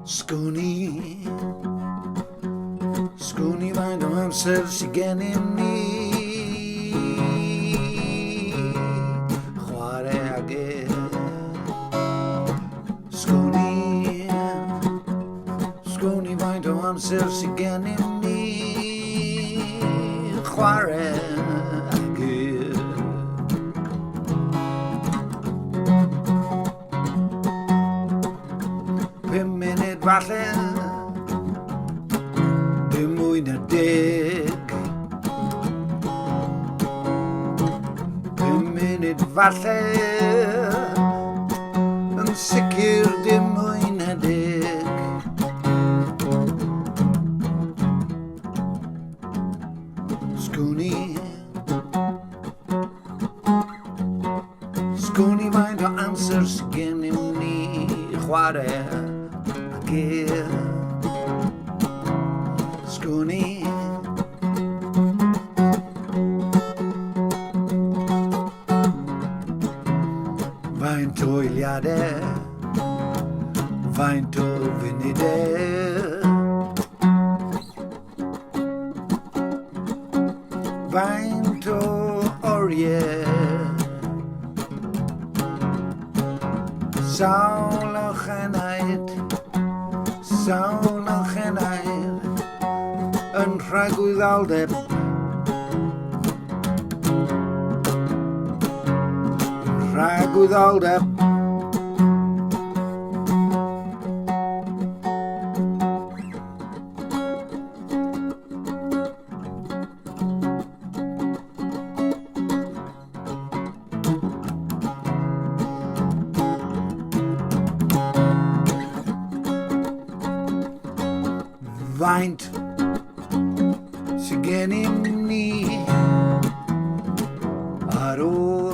Sgwn faint o amser sy gennym ni chwarae ag Sgwn faint o amser sy gennym ni chwarae ag 5 munud falle, dim mwy na 10. 5 munud falle, yn sicr dim mwy na 10. Sgwn faint o amser sy gennym ni chwarae ag Sgwn faint o eiliadau, faint o funudau, faint o oriau, sawl o chenaid, yn rhagwyddoldeb, faint sy gennym ni ar ôl